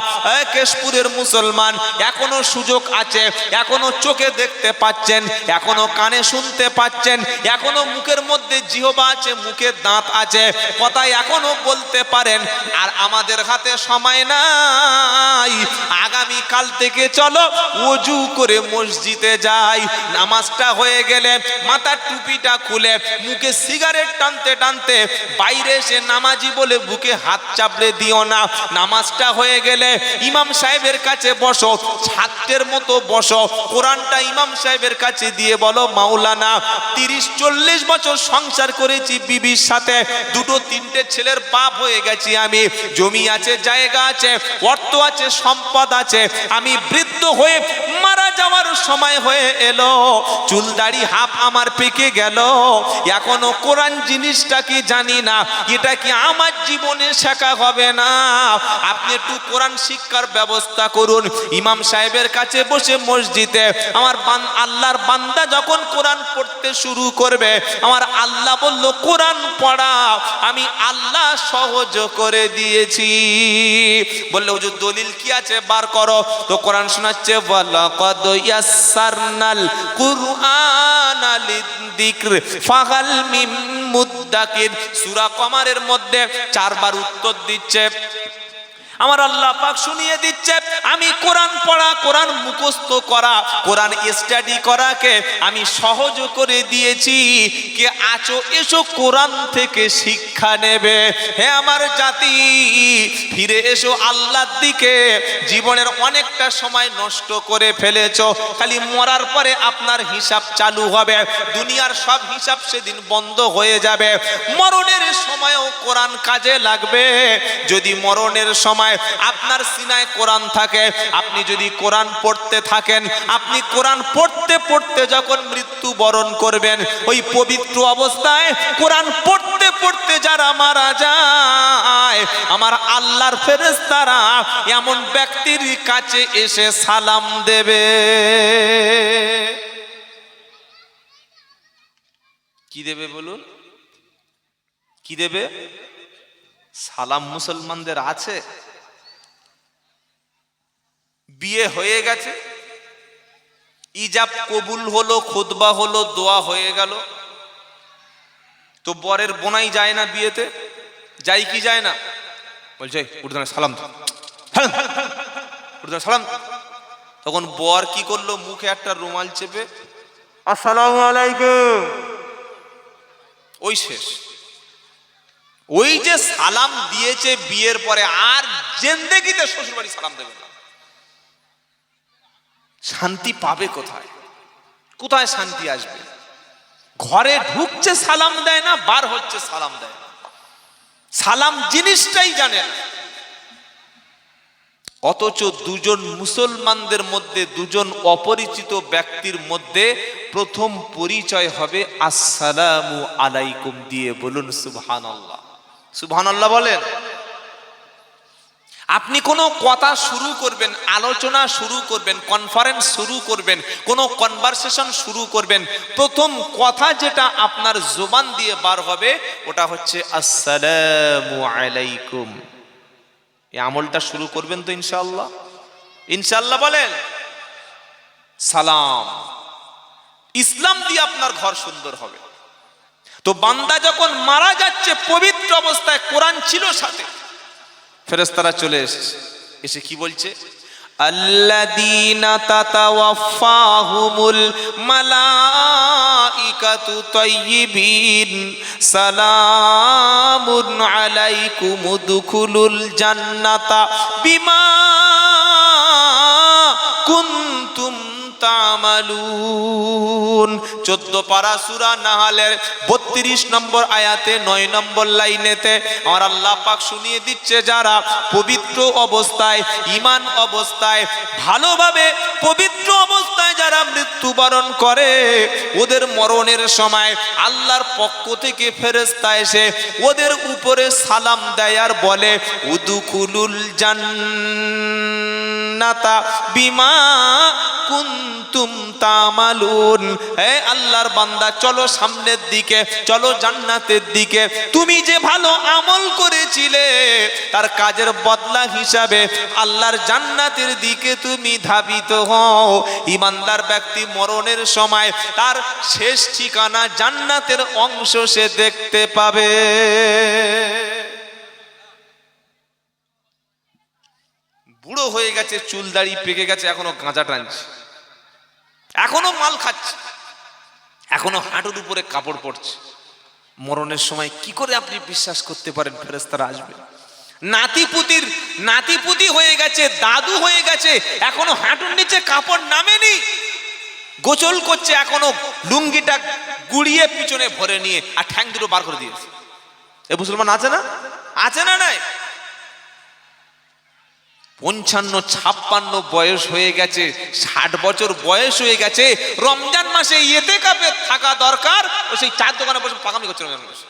কেশপুরের মুসলমান, এখনো সুযোগ আছে, এখনো চোখে দেখতে পাচ্ছেন, এখনো কানে শুনতে পাচ্ছেন, এখনো মুখের মধ্যে জিহ্বা আছে, মুখে দাঁত আছে, কথা এখনো বলতে পারেন। আর আমাদের হাতে সময় নাই। আগামী কাল থেকে চলো ওযু করে মসজিদে যাই, নামাজটা হয়ে গেলে মাথার টুপিটা খুলে মুখে সিগারেট টানতে টানতে বাইরে এসে নামাজি বলে বুকে হাত চাপড়ে দিও না। নামাজটা হয়ে গেলে ইমাম সাহেবের কাছে বসো, ছাত্রের মতো বসো, কোরআনটা ইমাম সাহেবের কাছে দিয়ে বলো মাওলানা 30-40 বছর সংসার করেছি বিবির সাথে, 2-3টে ছেলের বাপ হয়ে গেছি আমি, জমি আছে, জায়গা আছে, অর্থ আছে, সম্পদ আছে, আমি বৃদ্ধ হয়ে মারা যাওয়ার সময় হয়ে এলো, চুল দাড়ি হাফ আমার পেকে গেল, এখনো কোরআন জিনিসটা কি জানি না, এটা কি আমার জীবনে শেখা হবে না? আপনি একটু কোরআন শিক্ষার ব্যবস্থা করুন। ইমাম সাহেবের কাছে বসে মসজিদে আমার আল্লাহর বান্দা যখন কোরআন পড়তে শুরু করবে, আমার আল্লাহ বলল কোরআন পড়া আমি আল্লাহ সহজ করে দিয়েছি। বললে হুজুর দলিল কি আছে বার করো, তো কোরআন শোনাচ্ছে ওয়ালাকাদ ইয়াসসারনাল কুরআনা লিযিকর ফাহাল মিন মুদ্দাকির। সূরা কমারের মধ্যে 4 বার উত্তর দিচ্ছে। আমার আল্লাহ পাক শুনিয়ে দিচ্ছে, আমি কোরআন পড়া, কোরআন মুখস্থ করা, কোরআন স্টাডি করাকে আমি সহজ করে দিয়েছি। কে আছো এসো কোরআন থেকে শিক্ষা নেবে। হে আমার জাতি, ফিরে এসো আল্লাহর দিকে। জীবনের অনেকটা সময় নষ্ট করে ফেলেছো, খালি মরার পরে আপনার হিসাব চালু হবে, দুনিয়ার সব হিসাব সেদিন বন্ধ হয়ে যাবে। মরণের সময়ও কোরআন কাজে লাগবে। যদি মরণের সময় সময় আপনার সিনায় কোরআন থাকে, আপনি যদি কোরআন পড়তে থাকেন, আপনি কোরআন পড়তে পড়তে যখন মৃত্যুবরণ করবেন, ওই পবিত্র অবস্থায় কোরআন পড়তে পড়তে যারা মারা যায়, আমার আল্লাহর ফেরেশতারা এমন ব্যক্তির কাছে এসে সালাম দেবে। কি দেবে বলুন? কি দেবে? সালাম মুসলমানদের আছে? বিয়ে হয়ে গেছে, ইজাব কবুল হলো, খুতবা হলো, দোয়া হয়ে গেল, তো বরের বোনাই যায় না বিয়েতে? যাই কি যায় না? বলছে উর্দানে সালাম, উর্দানে সালাম। তখন বর কি করলো? মুখে একটা রুমাল চেপে আসসালামু আলাইকুম, ওই শেষ। ওই যে সালাম দিয়েছে বিয়ের পরে, আর জিন্দেগিতে শ্বশুর বাড়ি সালাম দেবে না। শান্তি পাবে কোথায়? কোথায় শান্তি আসবে? ঘরে ঢুকছে সালাম দেয় না, বার হচ্ছে সালাম দেয় না, সালাম জিনিসটাই জানে না। অথচ দুজন মুসলমানদের মধ্যে, দুজন অপরিচিত ব্যক্তির মধ্যে প্রথম পরিচয় হবে আসসালামু আলাইকুম দিয়ে। বলুন সুবহানাল্লাহ। সুবহানাল্লাহ বলেন। আপনি কোনো কথা শুরু করবেন, আলোচনা শুরু করবেন, কনফারেন্স শুরু করবেন, কোনো কনভারসেশন শুরু করবেন, প্রথম কথা যেটা আপনার জবান দিয়ে বার হবে ওটা হচ্ছে আসসালামু আলাইকুম। এই আমলটা শুরু করবেন তো ইনশাআল্লাহ? ইনশাআল্লাহ বলেন। সালাম, ইসলাম দিয়ে আপনার ঘর সুন্দর হবে। তো বান্দা যখন মারা যাচ্ছে পবিত্র অবস্থায়, কোরআন ছিল সাথে, ফেরেশতারা চলে এসেছে, এসে কি বলছে? আল্লাযীনা তাতাওয়াফাহুমুল মালাইকাতু তাইয়্যিবিন সালামুন আলাইকুম উদখুলুল জান্নাতা বিমা কুনতুম তা'মালুন। 14 পারা সূরা নাহলের 32 নম্বর আয়াতে 9 নম্বর লাইনেতে আমার আল্লাহ পাক শুনিয়ে দিচ্ছে, যারা পবিত্র অবস্থায়, ঈমান অবস্থায়, ভালোভাবে পবিত্র অবস্থায় যারা মৃত্যুবরণ করে, ওদের মরণের সময় আল্লাহর পক্ষ থেকে ফেরেশতা এসে ওদের উপরে সালাম দেয় আর বলে উদখুলুল জান্নাতা বিমা কুনতুম তা'মালুন। হে আল্লাহর বান্দা, চলো সামনের দিকে, চলো জান্নাতের দিকে। তুমি যে ভালো আমল করেছিলে তার কাজের বদলা হিসাবে আল্লাহর জান্নাতের দিকে তুমি ধাবিত হও। ঈমানদার ব্যক্তি মরণের সময় তার শেষ ঠিকানা জান্নাতের অংশ সে দেখতে পাবে। বুড়ো হয়ে গেছে, চুল দাড়ি পেকে গেছে, এখনো গাঁজা টানছে, এখনো মাল খাচ্ছে, এখনো হাঁটুর উপরে কাপড় পড়ছে, মরণের সময় কি করে আপনি বিশ্বাস করতে পারেন ফেরেশতারা আসবে? নাতিপুতি হয়ে গেছে, দাদু হয়ে গেছে, এখনো হাঁটুর নিচে কাপড় নামেনি, গোসল করছে, এখনো লুঙ্গিটা গুড়িয়ে পিছনে ভরে নিয়ে আর ঠ্যাং দুটো বার করে দিয়েছে। এ মুসলমান আছে না? আছে না? নাই। 55-56 বয়স হয়ে গেছে, 60 বছর বয়স হয়ে গেছে, রমজান মাসে ইতিকাফে থাকা দরকার, ও সেই চার দোকানে বসে পাকামি করছে রমজান মাসে।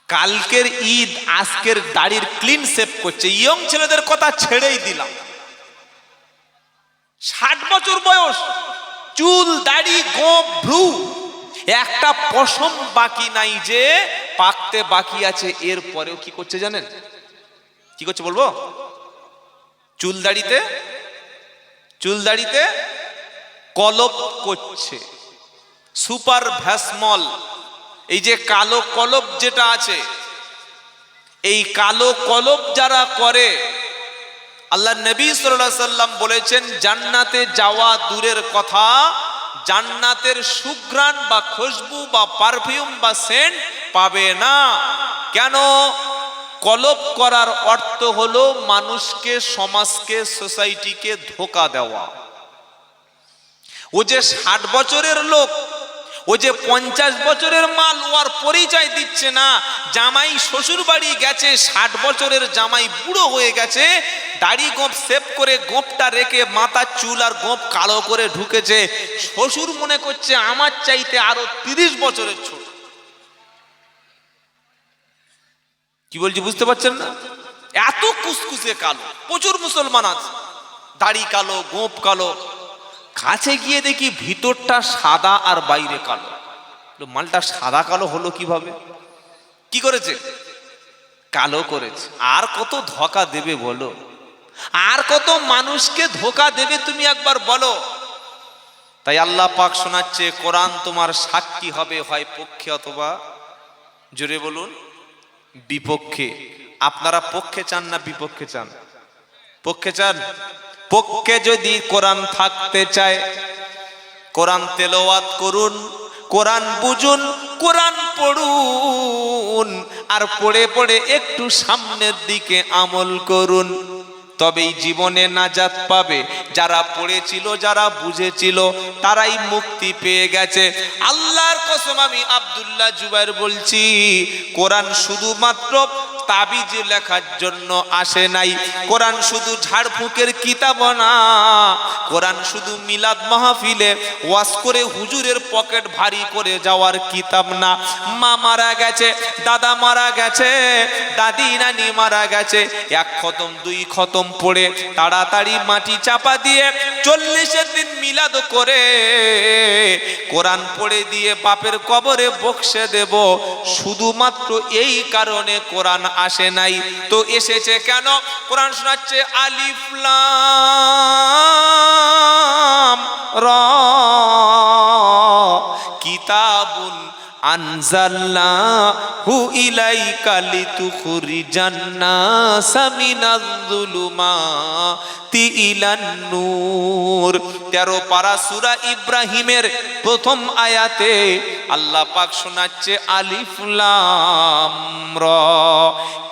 কালকের ঈদ, আজকের দাড়ির ক্লিন শেভ করছে। ইয়ং ছেলেদের কথা ছেড়েই দিলাম, 60 বছর বয়স, চুল দাড়ি গোঁফ ভ্রু একটা পশম বাকি নাই যে পাকতে বাকি আছে। এর পরেও কি করছে জানেন? কি করছে বলবো? চুল দাড়িতে কলপ করছে, সুপার ভ্যাসমল। এই যে কালো কলপ যেটা আছে, এই কালো কলপ যারা করে, আল্লাহ নবী সাল্লাল্লাহু আলাইহি সাল্লাম বলেছেন জান্নাতে যাওয়া দূরের কথা, জান্নাতের সুঘ্রাণ বা খুশবু বা পারফিউম বা সেন্ট পাবে না। কেন? কলপ করার অর্থ হলো মানুষকে, সমাজকে, সোসাইটিকে ধোঁকা দেওয়া। ও যে 60 বছরের লোক, ও যে 50 বছরের মাল ওর পরিচয় দিচ্ছে না। জামাই শ্বশুর বাড়ি গেছে, 60 বছরের জামাই বুড়ো হয়ে গেছে, দাড়ি গোঁফ সেভ করে গোঁফটা রেখে মাথার চুল আর গোঁফ কালো করে ঢুকেছে। শ্বশুর মনে করছে আমার চাইতে আরো 30 বছরের ছোট। কি বলছি বুঝতে পারছেন না? এত কুসকুসে কালো। প্রচুর মুসলমান আছে, দাড়ি কালো, গোঁফ কালো। কাছে গিয়ে দেখি ভিতরটা সাদা আর বাইরে কালো। মালটা সাদা কালো হলো কিভাবে? কি করেছে? কালো করেছে। আর কত ধোঁকা দেবে বলো? আর কত মানুষকে ধোঁকা দেবে তুমি একবার বলো? তাই আল্লাহ পাক শোনাচ্ছে, কোরআন তোমার সাক্ষী হবে, হয় পক্ষে অথবা, জোরে বলুন, বিপক্ষে। আপনারা পক্ষে চান না বিপক্ষে চান? পক্ষে চান? পক্ষে যদি কোরআন থাকতে চায়, কোরআন তেলাওয়াত করুন, কোরআন বুঝুন, কোরআন পড়ুন, আর পড়ে পড়ে একটু সামনের দিকে আমল করুন, তবেই জীবনে নাজাত পাবে। যারা পড়েছিল, যারা বুঝেছিল, তারাই মুক্তি পেয়ে গেছে। আল্লাহর কসম, আমি আব্দুল্লাহ জুবাইর বলছি, কোরআন শুধুমাত্র তাবিজ লেখার জন্য আসে নাই। কোরআন শুধু ঝাড়ফুঁকের কিতাব না। কোরআন শুধু মিলাদ মাহফিলে ওয়াজ করে হুজুরের পকেট ভারী করে যাওয়ার কিতাব না। মা মারা গেছে, দাদা মারা গেছে, দাদি নানি মারা গেছে, 1 খতম 2 খতম পড়ে তাড়াতাড়ি মাটি চাপা দিয়ে 40 দিন মিলাদ করে কোরআন পড়ে দিয়ে বাপের কবরে বক্সে দেব, শুধুমাত্র এই কারণে কোরআন আসে নাই। তো এসেছে কেন? কোরআন শোনাচ্ছে আলিফ লাম রা কিতাবুন আনজালনাহু ইলাইকা লিতুখরিজান নাসা মিনাজ-যুলুমাতি ইলান-নূর। 13 পারা সূরা ইব্রাহিমের প্রথম আয়াতে আল্লাহ পাক শোনাচ্ছে আলিফ লাম রা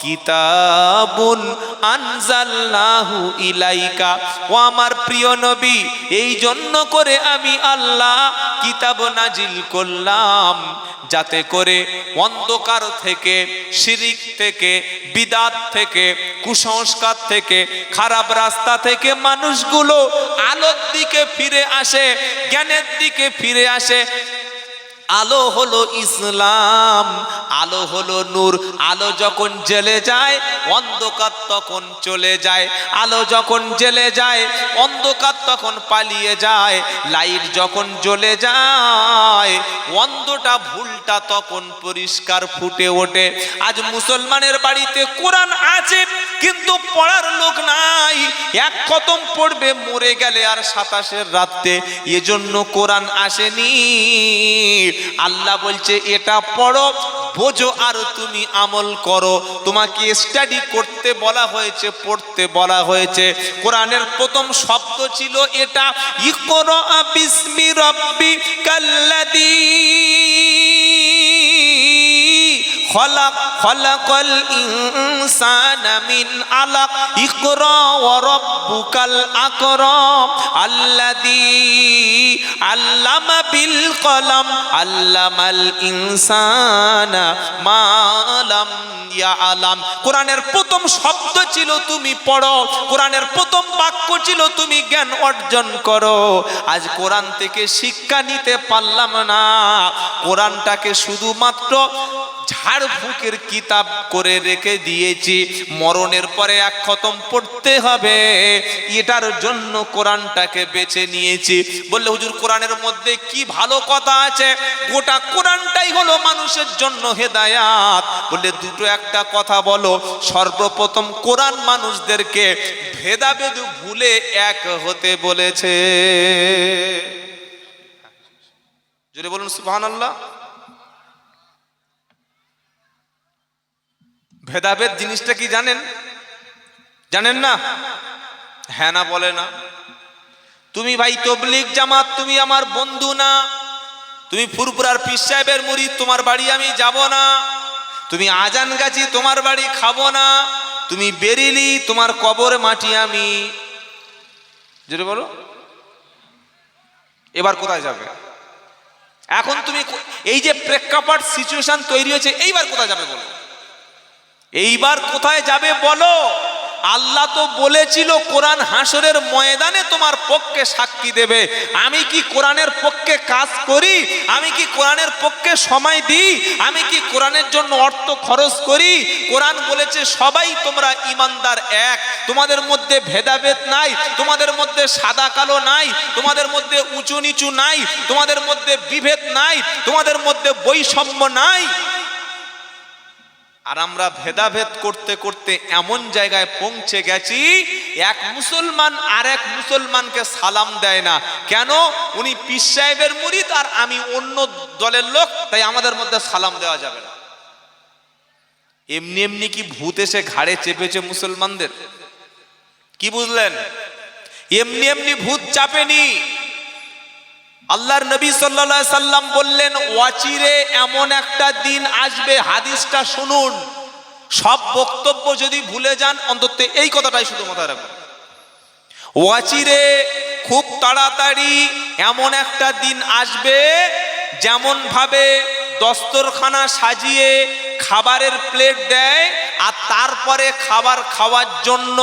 কিতাবুন আনজালনাহু ইলাইকা। ও আমার প্রিয় নবী, এই জন্য করে আমি আল্লাহ কিতাব নাজিল করলাম, যাতে করে অন্ধকার থেকে, শিরিক থেকে, বিদাত থেকে, কুসংস্কার থেকে, খারাপ রাস্তা থেকে মানুষগুলো আলোর দিকে ফিরে আসে, জ্ঞানের দিকে ফিরে আসে। আলো হলো ইসলাম, আলো হলো নূর। আলো যখন জ্বলে যায়, অন্ধকার তখন চলে যায়। আলো যখন জ্বলে যায়, অন্ধকার তখন পালিয়ে যায়। লাইট যখন জ্বলে যায়, অন্ধটা ভুলটা তখন পরিষ্কার ফুটে ওঠে। আজ মুসলমানের বাড়িতে কোরআন আছে, কিন্তু পড়ার লোক নাই। 1 খতম পড়বে, মরে গেলে আর 27 রাতে, এজন্য কোরআন আসেনি। আল্লাহ বলছে এটা পড়ো, বোঝো, আর তুমি আমল করো। তোমাকে স্টাডি করতে বলা হয়েছে, পড়তে বলা হয়েছে। কোরআনের প্রথম শব্দ ছিল এটা, ইকরা বিসমি রাব্বিকাল্লাযী খলাক খলাকাল ইনসানা মিন আলাক ইকরা ওয়া রাব্বুকাল আকরাম আল্লাযী আল্লামা বিল কলম আল্লামাল ইনসানা মা লাম ইয়ালাম। কোরআনের প্রথম শব্দ ছিল তুমি পড়ো, কোরআনের প্রথম বাক্য ছিল তুমি জ্ঞান অর্জন করো। আজ কোরআন থেকে শিক্ষা নিতে পারলাম না, কোরআনটাকে শুধুমাত্র ঝাড়ফুঁকের কিতাব করে রেখে দিয়েছি। মরণের পরে 1 খতম পড়তে হবে, এটার জন্য কোরআনটাকে বেছে নিয়েছি। বললে হুজুর কোরআনের মধ্যে কি ভালো কথা আছে? গোটা কোরআনটাই হলো মানুষের জন্য হেদায়াত। বললে দুটো একটা কথা বলো। সর্বপ্রথম কোরআন মানুষদেরকে ভেদাভেদ ভুলে এক হতে বলেছে। জোরে বলুন সুবহানাল্লাহ। ভেদাভেদ জিনিসটা কি জানেন? জানেন না? হ্যাঁ না বলে না। তুমি ভাই তবলিগ জামাত, তুমি আমার বন্ধু না। তুমি ফুরপুরার পীর সাহেবের মুরিদ, তোমার বাড়ি আমি যাব না। তুমি আজান গাছি, তোমার বাড়ি খাবো না। তুমি বেরিলি, তোমার কবর মাটি আমি। যেটা বলো, এবার কোথায় যাবে? এখন তুমি এই যে প্রেক্ষাপট সিচুয়েশন তৈরি হয়েছে, এইবার কোথায় যাবে বলো? এইবার কোথায় যাবে বলো? আল্লাহ তো বলেছিল কোরআন হাসরের ময়দানে তোমার পক্ষে সাক্ষী দেবে। আমি কি কোরআনের পক্ষে কাজ করি? আমি কি কোরআনের পক্ষে সময় দিই? আমি কি কোরআনের জন্য অর্থ খরচ করি? কোরআন বলেছে সবাই তোমরা ইমানদার এক, তোমাদের মধ্যে ভেদাভেদ নাই, তোমাদের মধ্যে সাদা কালো নাই, তোমাদের মধ্যে উঁচু নিচু নাই, তোমাদের মধ্যে বিভেদ নাই, তোমাদের মধ্যে বৈষম্য নাই। আর আমরা ভেদাভেদ করতে করতে এমন জায়গায় পৌঁছে গেছি, এক মুসলমান আর এক মুসলমানকে সালাম দেয় না। কেন? উনি পীর সাহেবের মুরিদ আর আমি অন্য দলের লোক, তাই আমাদের মধ্যে সালাম দেওয়া যাবে না। এমনি এমনি কি ভূত এসে ঘাড়ে চেপেছে মুসলমানদের? কি বুঝলেন? এমনি এমনি ভূত চাপেনি। আল্লাহর নবী সাল্লাল্লাহু আলাইহি সাল্লাম বললেন, ওয়াচিরে এমন একটা দিন আসবে, হাদিসটা শুনুন, সব বক্তব্য যদি ভুলে যান অন্তত এই কথাটাই শুধু মাথায় রাখবেন। ওয়াচিরে খুব তাড়াতাড়ি এমন একটা দিন আসবে, যেমন ভাবে দস্তরখানা সাজিয়ে খাবারের প্লেট দেয় আর তারপরে খাবার খাওয়ার জন্য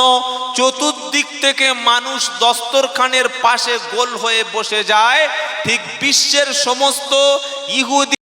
চতুর্দিক থেকে মানুষ দস্তরখানের পাশে গোল হয়ে বসে যায়, ঠিক বিশ্বের সমস্ত ইহুদি